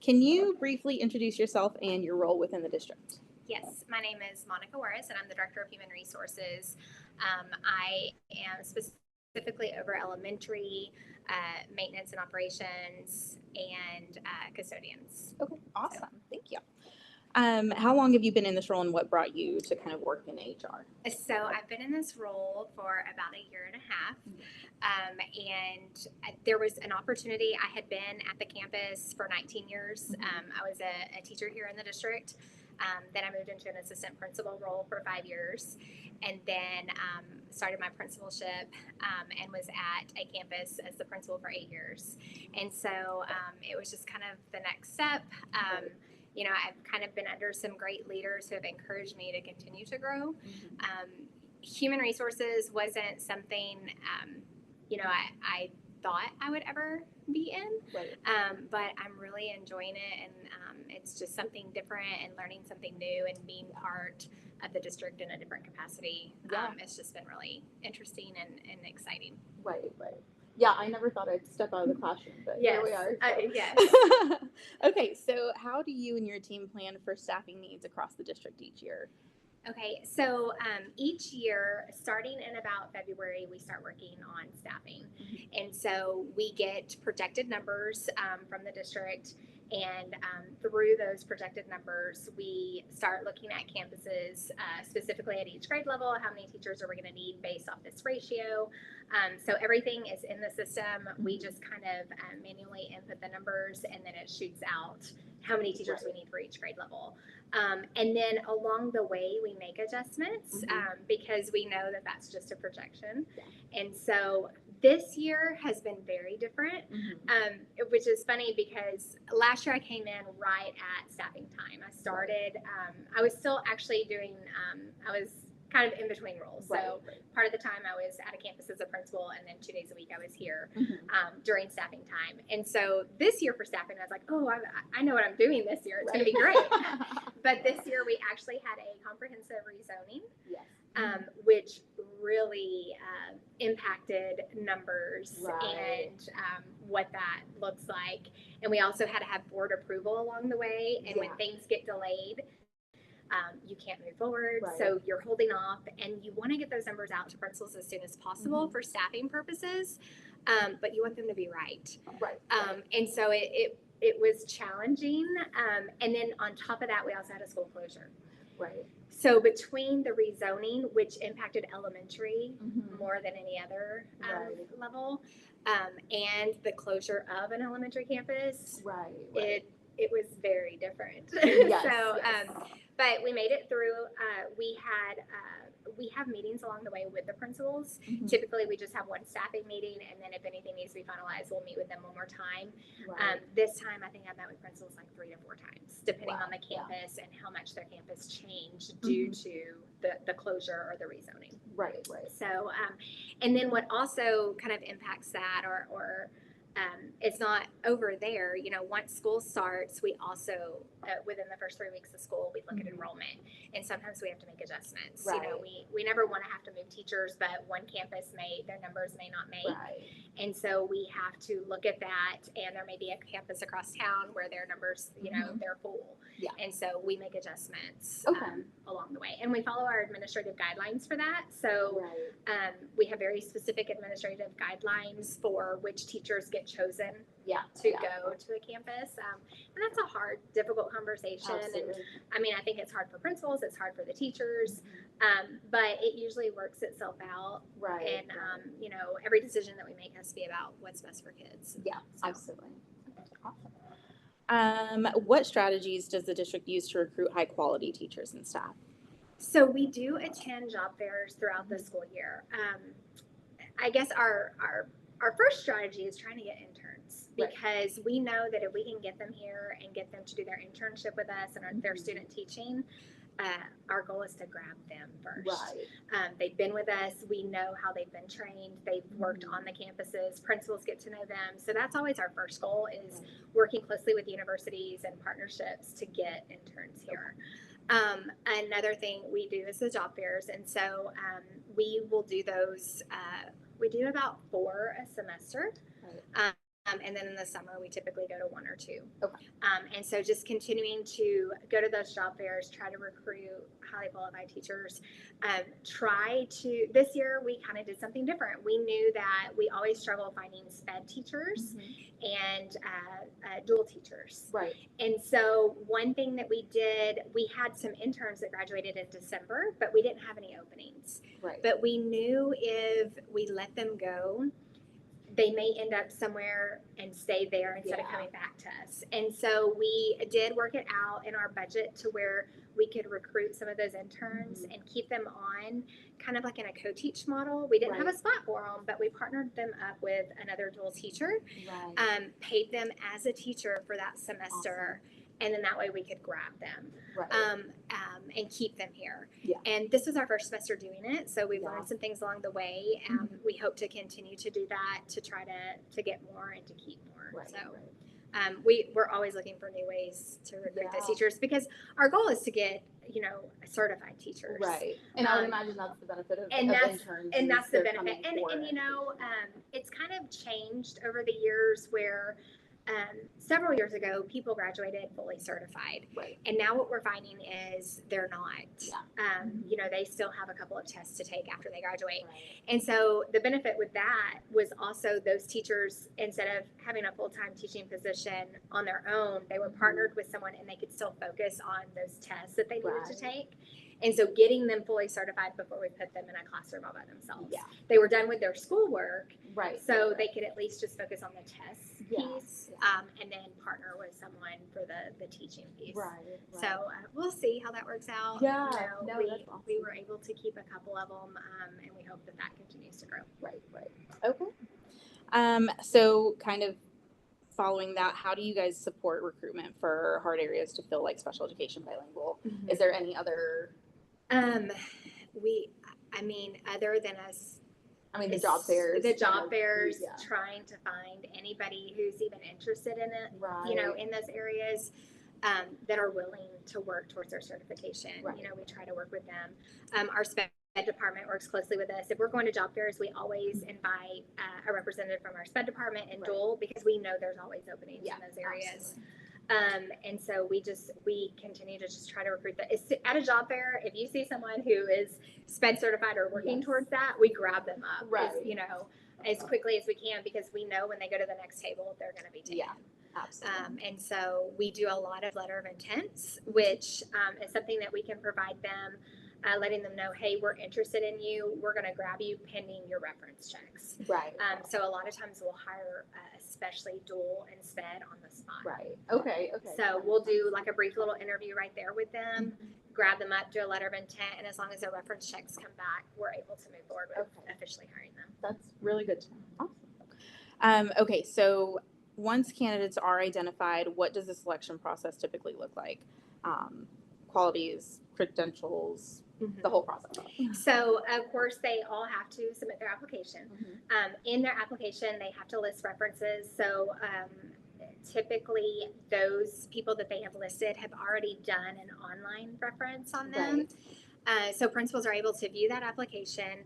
Can you briefly introduce yourself and your role within the district? Yes, my name is Monica Juarez, and I'm the Director of Human Resources. I am specifically over elementary maintenance and operations and custodians. Okay, awesome. Thank you. How long have you been in this role and what brought you to kind of work in HR? So I've been in this role for about a year and a half, and there was an opportunity. I had been at the campus for 19 years. I was a teacher here in the district. Then I moved into an assistant principal role for 5 years, and then started my principalship and was at a campus as the principal for 8 years. And so it was just kind of the next step. I've kind of been under some great leaders who have encouraged me to continue to grow. Human resources wasn't something, I thought I would ever be in, but I'm really enjoying it, and it's just something different and learning something new and being part of the district in a different capacity. It's just been really interesting and exciting. Right. Yeah, I never thought I'd step out of the classroom, but Yes. here we are. So. Yes. Okay, so how do you and your team plan for staffing needs across the district each year? Okay, so each year, starting in about February, we start working on staffing. And so we get projected numbers from the district, and through those projected numbers, we start looking at campuses, specifically at each grade level. How many teachers are we going to need based off this ratio? So everything is in the system. We just kind of manually input the numbers, and then it shoots out how many teachers we need for each grade level. And then along the way, we make adjustments because we know that that's just a projection. And so this year has been very different, which is funny because last year I came in right at staffing time. I started, I was still actually doing, I was kind of in between roles. So part of the time I was at a campus as a principal, and then 2 days a week I was here during staffing time. And so this year for staffing, I was like, oh, I know what I'm doing this year. It's going to be great. But this year we actually had a comprehensive rezoning, which really impacted numbers and what that looks like. And we also had to have board approval along the way. And when things get delayed, you can't move forward, so you're holding off, and you want to get those numbers out to principals as soon as possible for staffing purposes, but you want them to be right. And so it was challenging, and then on top of that, we also had a school closure. So between the rezoning, which impacted elementary more than any other level, and the closure of an elementary campus, it was very different. But we made it through. We have meetings along the way with the principals. Typically, we just have one staffing meeting, and then if anything needs to be finalized, we'll meet with them one more time. This time, I think I met with principals like 3 to 4 times, depending on the campus and how much their campus changed due to the closure or the rezoning. So, and then what also kind of impacts that, or it's not over there. Once school starts, we also, within the first 3 weeks of school, we look at enrollment, and sometimes we have to make adjustments. We never want to have to move teachers, but one campus their numbers may not make. And so we have to look at that, and there may be a campus across town where their numbers, they're full. And so we make adjustments along the way, and we follow our administrative guidelines for that. So we have very specific administrative guidelines for which teachers get chosen to go to the campus, and that's a hard, difficult conversation. And I think it's hard for principals, it's hard for the teachers, but it usually works itself out. And every decision that we make has to be about what's best for kids. Absolutely. Awesome. What strategies does the district use to recruit high quality teachers and staff? So we do attend job fairs throughout the school year. I guess our first strategy is trying to get interns, because we know that if we can get them here and get them to do their internship with us and their student teaching, our goal is to grab them first. They've been with us. We know how they've been trained. They've worked on the campuses. Principals get to know them. So that's always our first goal, is working closely with universities and partnerships to get interns here. Another thing we do is the job fairs, and so we will do those. We do about 4 a semester. And then in the summer, we typically go to 1 or 2. Okay. And so just continuing to go to those job fairs, try to recruit highly qualified teachers. This year we kind of did something different. We knew that we always struggle finding SPED teachers and dual teachers. Right. And so one thing that we did, we had some interns that graduated in December, but we didn't have any openings. Right. But we knew if we let them go, they may end up somewhere and stay there instead of coming back to us. And so we did work it out in our budget to where we could recruit some of those interns and keep them on kind of like in a co-teach model. We didn't have a spot for them, but we partnered them up with another dual teacher, paid them as a teacher for that semester. Awesome. And then that way we could grab them and keep them here. Yeah. And this was our first semester doing it, so we've learned some things along the way. We hope to continue to do that to try to get more and to keep more. Right, so we're always looking for new ways to recruit those teachers because our goal is to get certified teachers. Right. And I would imagine that's the benefit of interns. And that's the benefit. And it's kind of changed over the years where several years ago, people graduated fully certified. Right. And now what we're finding is they're not. Yeah. They still have a couple of tests to take after they graduate. Right. And so the benefit with that was also those teachers, instead of having a full-time teaching position on their own, they were partnered with someone and they could still focus on those tests that they needed to take. And so getting them fully certified before we put them in a classroom all by themselves. Yeah. They were done with their schoolwork. Right. So they could at least just focus on the tests piece and then partner with someone for the teaching piece. Right. So we'll see how that works out. Yeah. We were able to keep a couple of them and we hope that continues to grow. Right. Okay. So kind of following that, how do you guys support recruitment for hard areas to fill like special education bilingual? Is there any other other than us, the job fairs. The job fairs, trying to find anybody who's even interested in it, in those areas that are willing to work towards their certification. Right. We try to work with them. Our SPED department works closely with us. If we're going to job fairs, we always invite a representative from our SPED department and dual because we know there's always openings in those areas. Absolutely. And so we continue to just try to recruit that. At a job fair, if you see someone who is SPED certified or working towards that, we grab them up, as quickly as we can because we know when they go to the next table, they're going to be taken. Yeah, absolutely. And so we do a lot of letter of intents, which is something that we can provide them. Letting them know, hey, we're interested in you. We're going to grab you pending your reference checks. Right. So a lot of times we'll hire especially dual and SPED on the spot. Right. Okay. So we'll do like a brief little interview right there with them, grab them up, do a letter of intent, and as long as their reference checks come back, we're able to move forward with officially hiring them. That's really good to know. Awesome. Okay, so once candidates are identified, what does the selection process typically look like? Qualities, credentials, the whole process. So, of course, they all have to submit their application. In their application, they have to list references. So, typically, those people that they have listed have already done an online reference on them. Right. So, principals are able to view that application,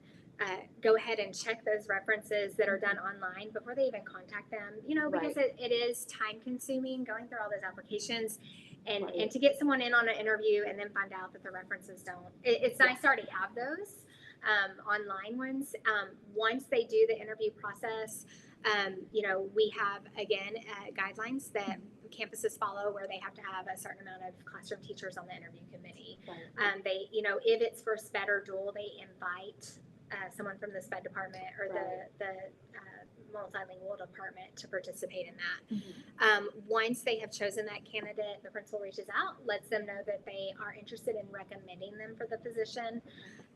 go ahead and check those references that are done online before they even contact them, because it is time consuming going through all those applications. And to get someone in on an interview and then find out that the references don't, it's nice to already have those online ones. Once they do the interview process, we have, again, guidelines that campuses follow where they have to have a certain amount of classroom teachers on the interview committee. Right. If it's for SPED or dual, they invite someone from the SPED department or the multilingual department to participate in that. Once they have chosen that candidate, the principal reaches out, lets them know that they are interested in recommending them for the position,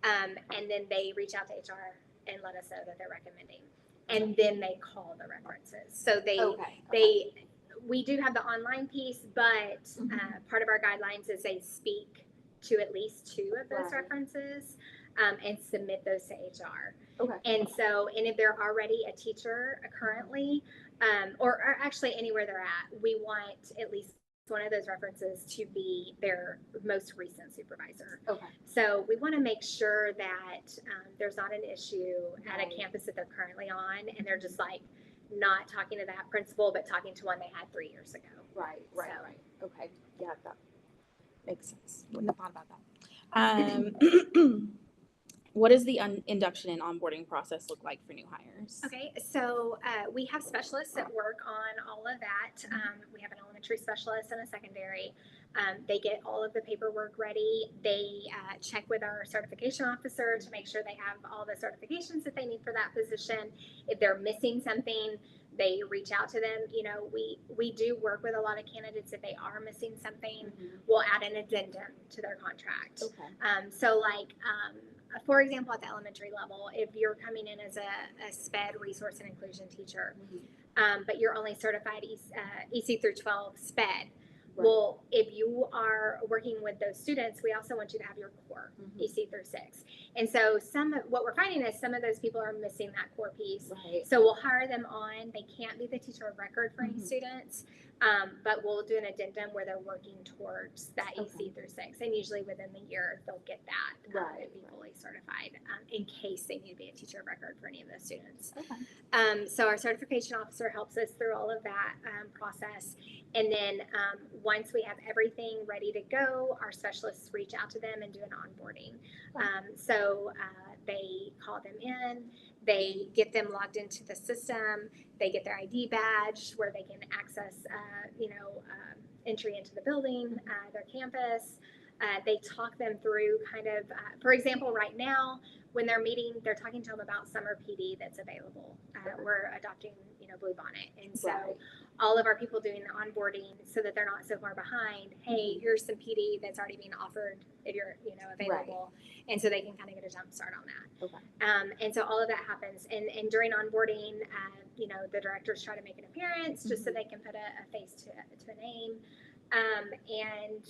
and then they reach out to HR and let us know that they're recommending. And then they call the references. So we do have the online piece, but part of our guidelines is they speak to at least 2 of those references and submit those to HR. Okay. And if they're already a teacher currently, or actually anywhere they're at, we want at least one of those references to be their most recent supervisor. Okay. So we want to make sure that there's not an issue at a campus that they're currently on, and they're just like not talking to that principal, but talking to one they had 3 years ago. Right. So- Right. Okay. Yeah, that makes sense. Wouldn't have thought about that. What does the induction and onboarding process look like for new hires? Okay, so we have specialists that work on all of that. We have an elementary specialist and a secondary. They get all of the paperwork ready. They check with our certification officer to make sure they have all the certifications that they need for that position. If they're missing something, they reach out to them. You know, we do work with a lot of candidates. If they are missing something, we'll add an addendum to their contract. Okay. So like, for example, at the elementary level, if you're coming in as a SPED resource and inclusion teacher, but you're only certified EC through 12 SPED, well, if you are working with those students, we also want you to have your core EC through 6. And so what we're finding is some of those people are missing that core piece. Right. So we'll hire them on. They can't be the teacher of record for any students, but we'll do an addendum where they're working towards that EC through 6. And usually within the year, they'll get that and be fully certified in case they need to be a teacher of record for any of those students. Okay. So our certification officer helps us through all of that process. And then once we have everything ready to go, our specialists reach out to them and do an onboarding. So they call them in, they get them logged into the system, they get their ID badge where they can access, entry into the building, their campus. They talk them through kind of, for example, right now, when they're meeting, they're talking to them about summer PD that's available. We're adopting, Blue Bonnet. And so all of our people doing the onboarding so that they're not so far behind. Hey, here's some PD that's already being offered if you're, available. And so they can kind of get a jump start on that. Okay. And so all of that happens. And during onboarding, the directors try to make an appearance just so they can put a face to a name. And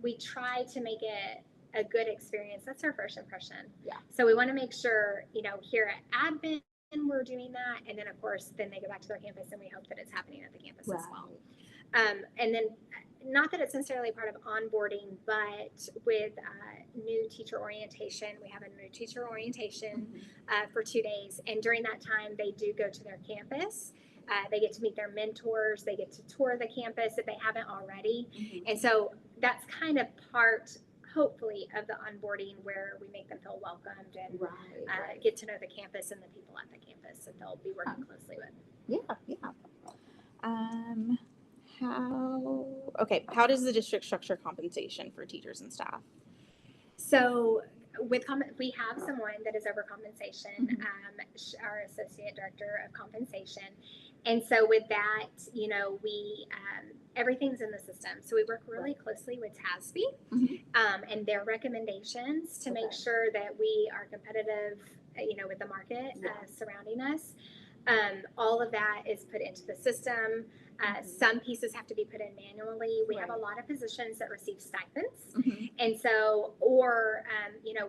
we try to make it a good experience. That's our first impression. Yeah. So we want to make sure, here at admin, we're doing that. And then, of course, then they go back to their campus and we hope that it's happening at the campus as well. And then, not that it's necessarily part of onboarding, but with new teacher orientation, we have a new teacher orientation for 2 days. And during that time, they do go to their campus. They get to meet their mentors. They get to tour the campus if they haven't already. And so that's kind of part, hopefully, of the onboarding where we make them feel welcomed and get to know the campus and the people at the campus that they'll be working closely with. How does the district structure compensation for teachers and staff? So we have someone that is over compensation, our associate director of compensation. And so with that, we everything's in the system. So we work really closely with TASB and their recommendations to make sure that we are competitive, with the market surrounding us. All of that is put into the system. Some pieces have to be put in manually. We have a lot of positions that receive stipends. And so,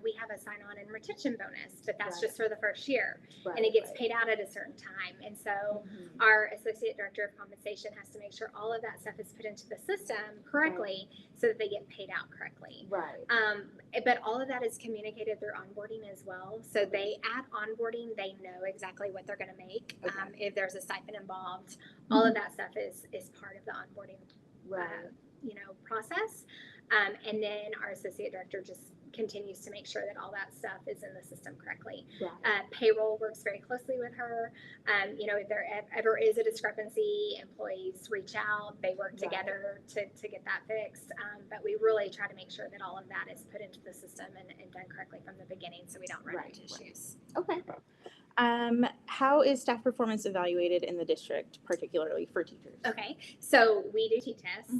we have a sign-on and retention bonus, but that's just for the first year. And it gets paid out at a certain time. And so our associate director of compensation has to make sure all of that stuff is put into the system correctly so that they get paid out correctly. But all of that is communicated through onboarding as well. So they, at onboarding, they know exactly what they're going to make. If there's a stipend involved, all of that stuff is part of the onboarding, process. And then our associate director just continues to make sure that all that stuff is in the system correctly. Payroll works very closely with her. If there ever is a discrepancy, employees reach out, they work together to get that fixed. But we really try to make sure that all of that is put into the system and done correctly from the beginning so we don't run into issues. How is staff performance evaluated in the district, particularly for teachers? Okay, so we do T-tests,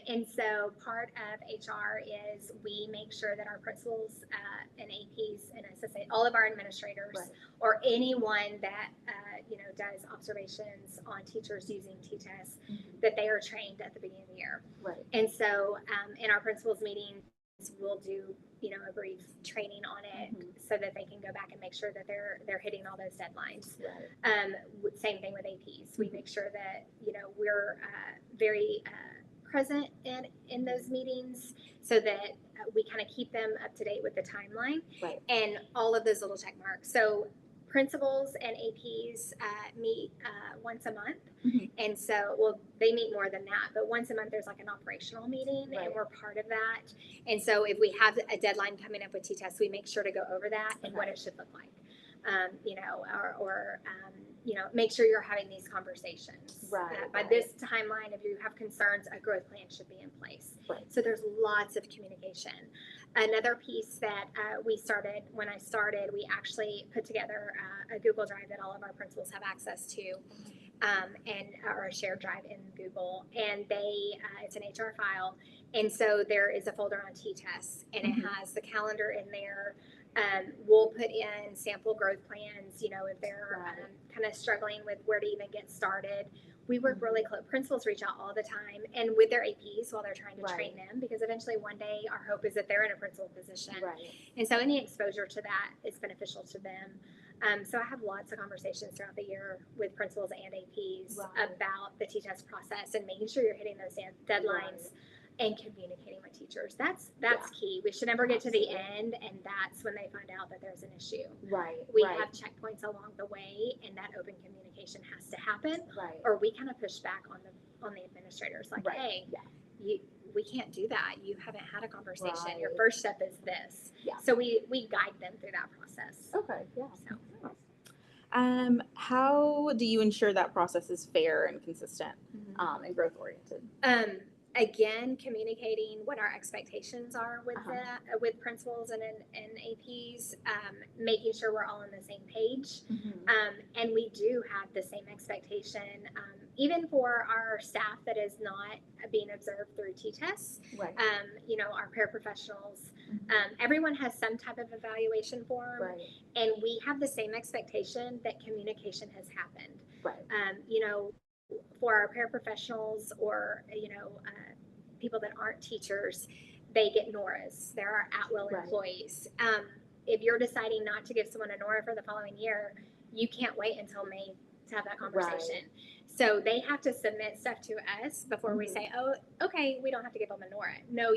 and so part of HR is we make sure that our principals and APs and SSA, all of our administrators, or anyone that does observations on teachers using T-tests, that they are trained at the beginning of the year. And so in our principals meetings, we'll do a brief training on it so that they can go back and make sure that they're hitting all those deadlines. Same thing with APs. We make sure that we're very present in those meetings so that we kind of keep them up to date with the timeline and all of those little check marks. So principals and APs meet once a month. Mhm. And so, well, they meet more than that, but once a month there's like an operational meeting, Right. and we're part of that. And so, if we have a deadline coming up with T-tests, we make sure to go over that and what it should look like. Or make sure you're having these conversations. By this timeline, if you have concerns, a growth plan should be in place. Right. So there's lots of communication. Another piece that we started when I started, we actually put together a Google Drive that all of our principals have access to, or a shared drive in Google, and it's an HR file, and so there is a folder on T-tests, and it has the calendar in there. We'll put in sample growth plans, if they're kind of struggling with where to even get started. We work really close. Principals reach out all the time and with their APs while they're trying to train them, because eventually one day our hope is that they're in a principal position. And so any exposure to that is beneficial to them. So I have lots of conversations throughout the year with principals and APs about the T-test process and making sure you're hitting those deadlines. And communicating with teachers. That's key. We should never get to the end, and that's when they find out that there's an issue. We have checkpoints along the way, and that open communication has to happen. Or we kind of push back on the administrators, like, hey, we can't do that. You haven't had a conversation. Your first step is this. So we guide them through that process. How do you ensure that process is fair and consistent and growth oriented? Again, communicating what our expectations are with principals and APs, making sure we're all on the same page. And we do have the same expectation, even for our staff that is not being observed through T-tests. Our paraprofessionals, everyone has some type of evaluation form, and we have the same expectation that communication has happened. For our paraprofessionals or people that aren't teachers, they get NORAs. There are at-will employees. If you're deciding not to give someone a NORA for the following year, you can't wait until May to have that conversation. So they have to submit stuff to us before we say, oh, okay, we don't have to give them a NORA. No,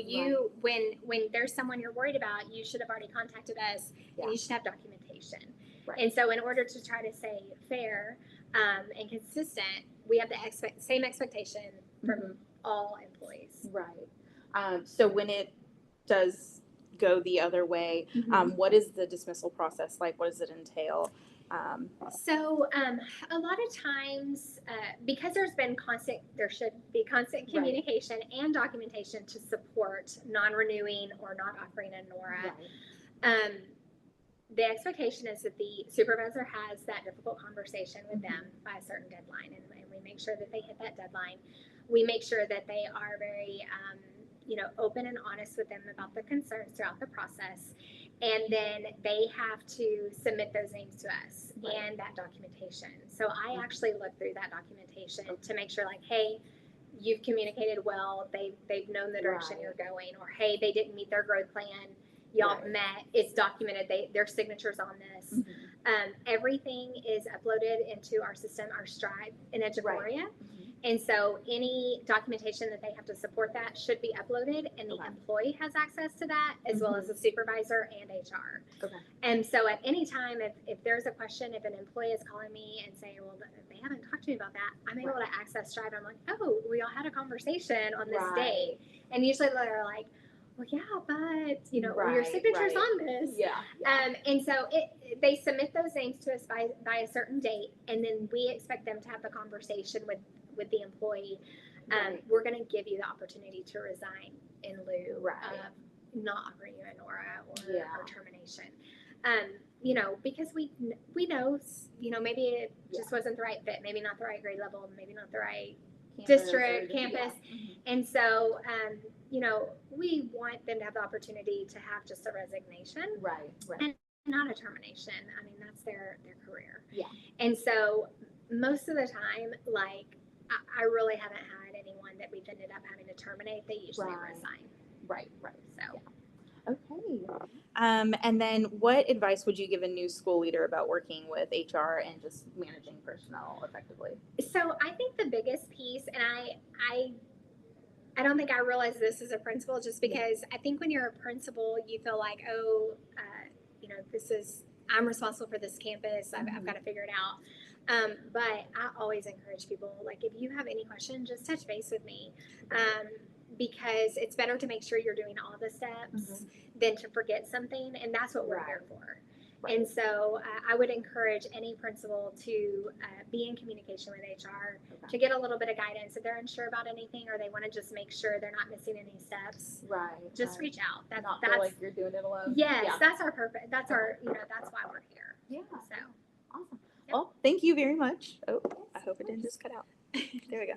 when there's someone you're worried about, you should have already contacted us, and you should have documentation. And so in order to try to stay fair and consistent, we have the same expectation from all employees. So when it does go the other way, what is the dismissal process like? What does it entail? So a lot of times, because there should be constant communication and documentation to support non-renewing or not offering a NORA. The expectation is that the supervisor has that difficult conversation with them by a certain deadline, and we make sure that they hit that deadline. We make sure that they are very, open and honest with them about their concerns throughout the process, and then they have to submit those names to us and that documentation. So I actually look through that documentation to make sure, like, hey, you've communicated well, they've known the direction you're going, or hey, they didn't meet their growth plan. Y'all met, it's documented, their signatures on this. Everything is uploaded into our system, our Strive in Educoria. And so any documentation that they have to support that should be uploaded, and the employee has access to that, as well as the supervisor and HR. And so at any time, if there's a question, if an employee is calling me and saying, well, they haven't talked to me about that, I'm able to access Strive. I'm like, oh, we all had a conversation on this date. And usually they're like, well, yeah, but your signature's on this. And so they submit those names to us by a certain date, and then we expect them to have the conversation with the employee. We're going to give you the opportunity to resign in lieu of not offering you an NORA or termination. Because we know, maybe it just wasn't the right fit, maybe not the right grade level, maybe not the right campus. And so, we want them to have the opportunity to have just a resignation. And not a termination. I mean, that's their career. And so most of the time, like, I really haven't had anyone that we've ended up having to terminate. They usually resign. So. Okay. And then what advice would you give a new school leader about working with HR and just managing personnel effectively? So I think the biggest piece, and I don't think I realized this as a principal, just because I think when you're a principal, you feel like, this is I'm responsible for this campus. I've got to figure it out. But I always encourage people, like, if you have any questions, just touch base with me. Because it's better to make sure you're doing all the steps than to forget something. And that's what we're here for. Right. And so I would encourage any principal to be in communication with HR to get a little bit of guidance if they're unsure about anything or they want to just make sure they're not missing any steps. Right. Just reach out. That's feel like you're doing it alone. Yes, that's our purpose. That's our, that's why we're here. Yeah. So awesome. Yep. Well, thank you very much. Oh, I hope it didn't just cut out. There we go.